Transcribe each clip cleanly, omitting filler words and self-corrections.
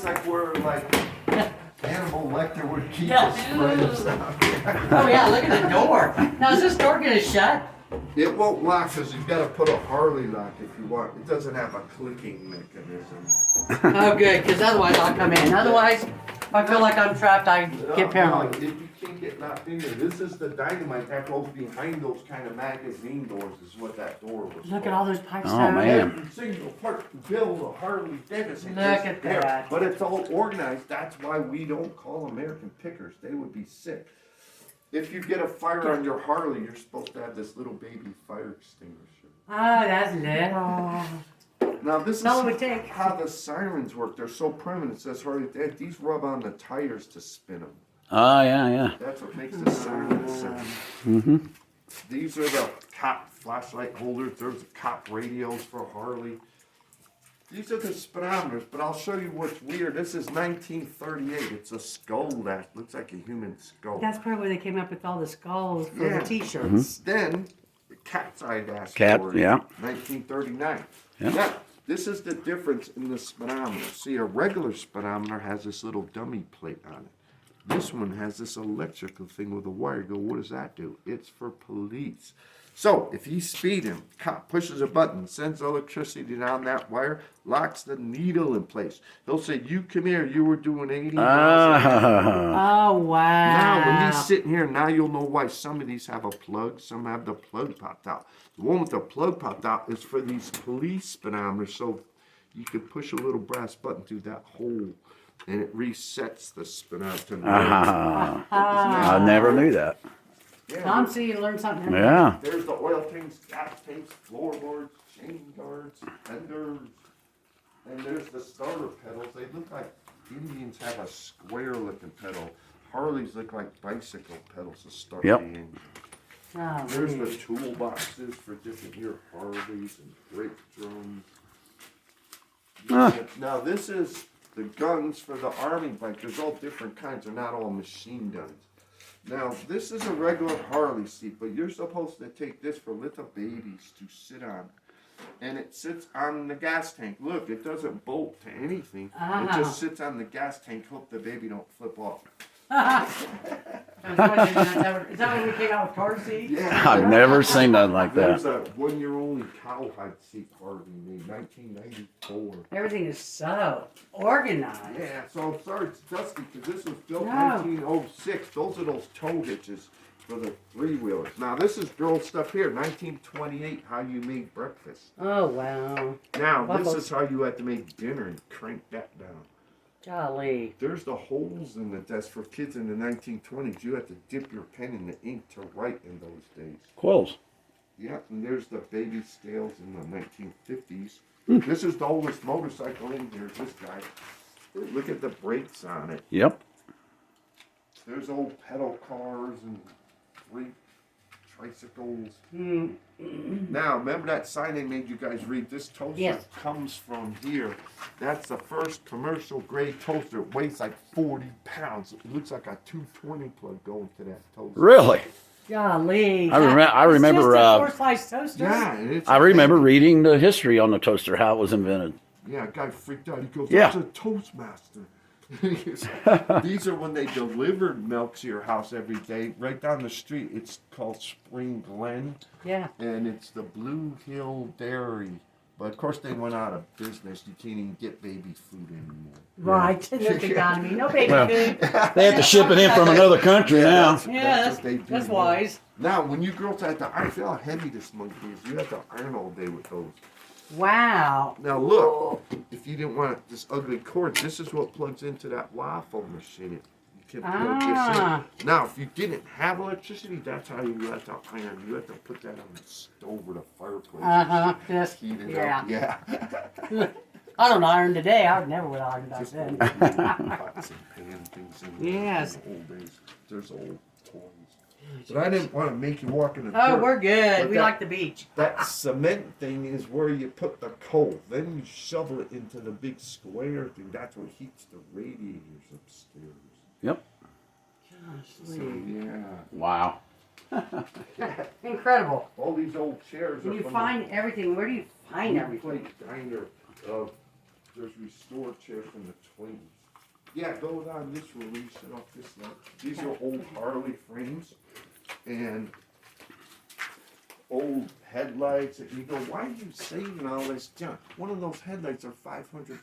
like where like Hannibal Lecter would keep Yeah. his friends down there. Oh yeah, look at the door. Now is this door gonna shut? It won't lock because you've got to put a Harley lock if you want. It doesn't have a clicking mechanism. Oh good, because otherwise I'll come in. Otherwise, if I feel like I'm trapped, I get paranoid. No, you can't get knocked in there. This is the dynamite that goes behind those kind of magazine doors is what that door was Look for. at all those pipes Oh, down man. Every single part to build a Harley Davidson. Look is at there. that. But it's all organized. That's why we don't call American pickers. They would be sick. If you get a fire on your Harley, you're supposed to have this little baby fire extinguisher. Oh, that's little. Now this is That's all it would take. how the sirens work. They're so primitive. It says Harley, these rub on the tires to spin them. Oh, yeah. That's what makes the siren sound. Mm-hmm. These are the cop flashlight holders. There's the cop radios for Harley. These are the speedometers, but I'll show you what's weird. This is 1938. It's a skull that looks like a human skull. That's probably where they came up with all the skulls for Yeah. the T-shirts. Then the cat's eye dashboard. Cat, yeah. 1939. Yeah. Now, this is the difference in the speedometer. See, a regular speedometer has this little dummy plate on it. This one has this electrical thing with a wire. You go, what does that do? It's for police. So, if he's speeding, cop pushes a button, sends electricity down that wire, locks the needle in place. He'll say, you come here, you were doing 80 miles an hour. Ah. Oh wow. Now, when he's sitting here, now you'll know why some of these have a plug, some have the plug popped out. The one with the plug popped out is for these police speedometers, so you could push a little brass button through that hole, and it resets the speedometer. I never knew that. Tom, see, you learned something. every Yeah. There's the oil tanks, gas tanks, floorboards, chain guards, fenders, and there's the starter pedals. They look like Indians have a square-looking pedal. Harleys look like bicycle pedals to start Yep. the engine. Oh, There's man. the toolboxes for different year Harleys and brake drums. Now this is the guns for the army bike. There's all different kinds. They're not all machine guns. Now this is a regular Harley seat, but you're supposed to take this for little babies to sit on. And it sits on the gas tank. Look, it doesn't bolt to anything. It just sits on the gas tank. Hope the baby don't flip off. Is that when we came out with car seats? Yeah. I've never seen nothing like There's that. a one-year-only cowhide seat Harley made, 1994. Everything is so organized. Yeah, so I'm sorry it's dusty because this was built No. 1906. Those are those tow hitches for the three-wheelers. Now this is girl stuff here, 1928, how you made breakfast. Oh wow. Now this Waffles. is how you had to make dinner and crank that down. Golly. There's the holes in the desk for kids in the 1920s. You had to dip your pen in the ink to write in those days. Quills. Yeah, and there's the baby scales in the 1950s. This is the oldest motorcycle in here, this guy. Look at the brakes on it. Yep. There's old pedal cars and freight tricycles. Now, remember that sign they made you guys read? This toaster Yes. comes from here. That's the first commercial grade toaster. It weighs like 40 pounds. It looks like a 220 plug going to that toaster. Really? Golly. I It's remember, just a four-slice toaster. Yeah, and it's I remember reading the history on the toaster, how it was invented. Yeah, a guy freaked out. He goes, Yeah. that's a Toastmaster. These are when they delivered milk to your house every day. Right down the street, it's called Spring Glen, Yeah. and it's the Blue Hill Dairy. But of course, they went out of business. You can't even get baby food anymore. Right. In this economy. No baby Well, food. They have to ship it in from another country now. Yeah, what they do that's now. wise. Now, when you girls had to iron, feel how heavy this monkey is. You have to iron all day with those. Wow. Now look, if you didn't want this ugly cord, this is what plugs into that waffle machine. You can plug Ah. this in. Now, if you didn't have electricity, that's how you had to iron. You had to put that on the stove or the fireplace. Yes. Heat it Yeah. up. Yeah. I don't iron today. I would never would iron back Just then. pots and pan things in there. Yes. In the old days. There's old toys. But I didn't want to make you walk in the Oh, dirt. we're good. But We that- like the beach. That cement thing is where you put the coal. Then you shovel it into the big square thing. That's what heats the radiators upstairs. Yep. So, yeah. Wow. Incredible. All these old chairs And are you from find everything. Where do you find the everything? plate diner of There's restored chairs from the 20s. Yeah, go down this room when you shut off this light. These are old Harley frames and old headlights. And you go, why are you saving all this junk? One of those headlights are $500.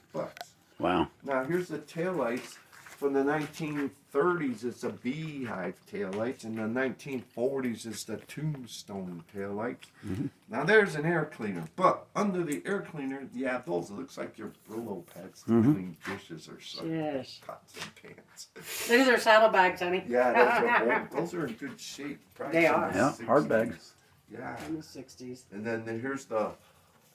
Wow. Now here's the taillights from the 1930s. It's a beehive taillights, and the 1940s is the tombstone taillights. Now there's an air cleaner, but under the air cleaner, yeah, those it looks like your Brillo pads to clean dishes or something. Yes. Pots and pans. These are saddlebags, honey. Yeah, those are old. Those are in good shape. Probably They from are. the Yeah, hard 60s. bags. Yeah. In the 60s. And then here's the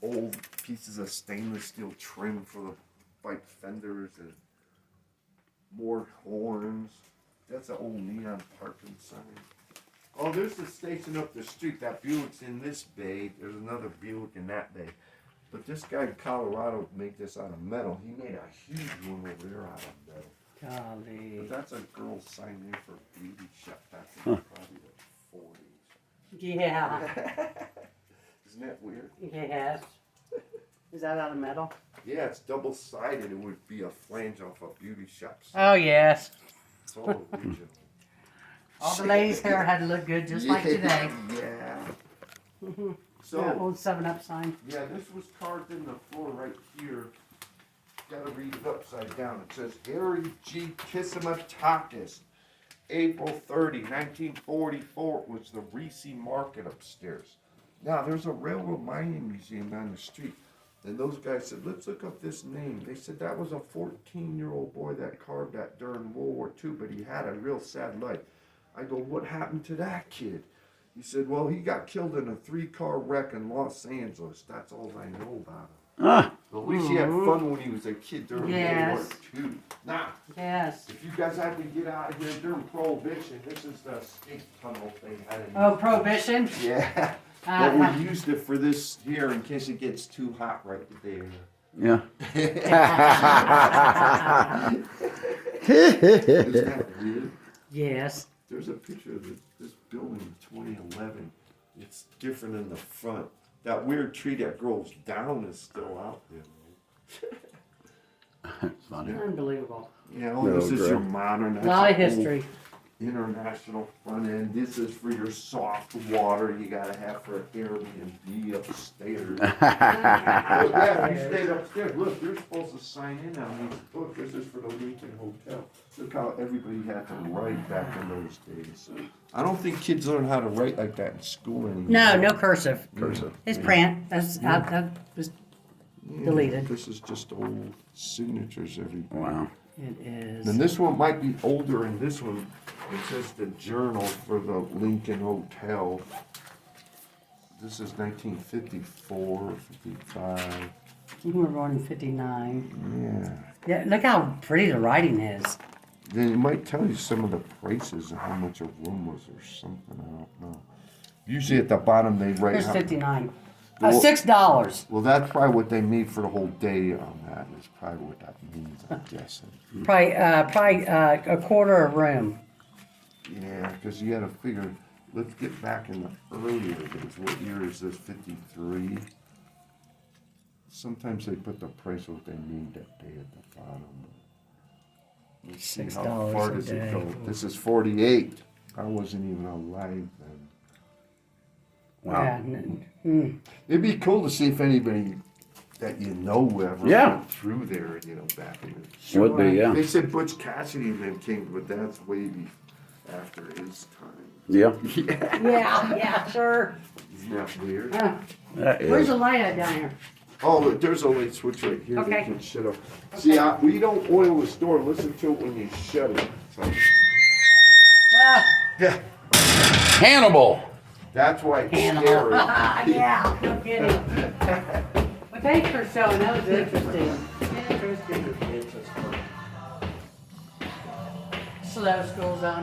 old pieces of stainless steel trim for the bike fenders and more horns. That's an old neon parking sign. Oh, there's the station up the street. That Buick's in this bay. There's another Buick in that bay. But this guy in Colorado made this out of metal. He made a huge one over there out of metal. Golly. But that's a girl sign in for a beauty shop back in probably the 40s. Yeah. Isn't that weird? Yes. Is that out of metal? Yeah, it's double-sided. It would be a flange off a beauty shop. Oh, yes. It's all original. All the ladies' hair had to look good just like today. Yeah. That So, old 7-Up sign. yeah, this was carved in the floor right here. Gotta read it upside down. It says Harry G. Kissamatakis, April 30, 1944, was the Reese Market upstairs. Now, there's a railroad mining museum down the street. And those guys said, let's look up this name. They said that was a 14-year-old boy that carved that during World War II, but he had a real sad life. I go, what happened to that kid? He said, well, he got killed in a 3-car wreck in Los Angeles. That's all I know about him. Ah, At least he had fun when he was a kid during Yes. World War II. Now, Yes. if you guys had to get out of here during Prohibition, this is the escape tunnel they had in Oh, Prohibition? Yeah. But we used it for this here in case it gets too hot right there. yeah. Isn't that weird? Yes. There's a picture of this building in 2011. It's different in the front. That weird tree that grows down is still out there. Funny. Unbelievable. Yeah, No, this is your great. modern. A That's lot of an old history. International front end. This is for your soft water you gotta have for Airbnb upstairs. But yeah, if you stayed upstairs. Look, you're supposed to sign in on these books. This is for the Lincoln Hotel. Look how everybody had to write back in those days. I don't think kids learn how to write like that in school anymore. No, no cursive. Cursive. It's print. That was Yeah, deleted. This is just old signatures, everybody. Wow. It is. And this one might be older, and this one, it says the journal for the Lincoln Hotel. This is 1954, 55. We were born in 59. Yeah. Yeah, look how pretty the writing is. Then it might tell you some of the prices and how much a room was or something. I don't know. Usually at the bottom they write. Here's how- 59. Well- $6. Well, that's probably what they made for the whole day on that. Is probably what that means. I'm guessing. Probably a quarter a room. Yeah, because you got to figure. Let's get back in the earlier days. What year is this? 53. Sometimes they put the price of what they made that day at the bottom. Let's see how $6 far a does it day. go. This is 48. I wasn't even alive then. Wow. Yeah, It'd be cool to see if anybody that you know ever Yeah. went through there, back in the. Would be, yeah. They said Butch Cassidy then came, but that's way after his time. Yeah. yeah, sure. Isn't that weird? That Where's is. the light at down here? Oh, look, there's a light switch right here. Okay. That can shut off. See, we don't oil the store. Listen to it when you shut it. So, Ah, yeah, Hannibal. that's why it's Hannibal. scary. Yeah, no kidding. Well, thanks for showing. That was interesting. Interesting. Slow school zone.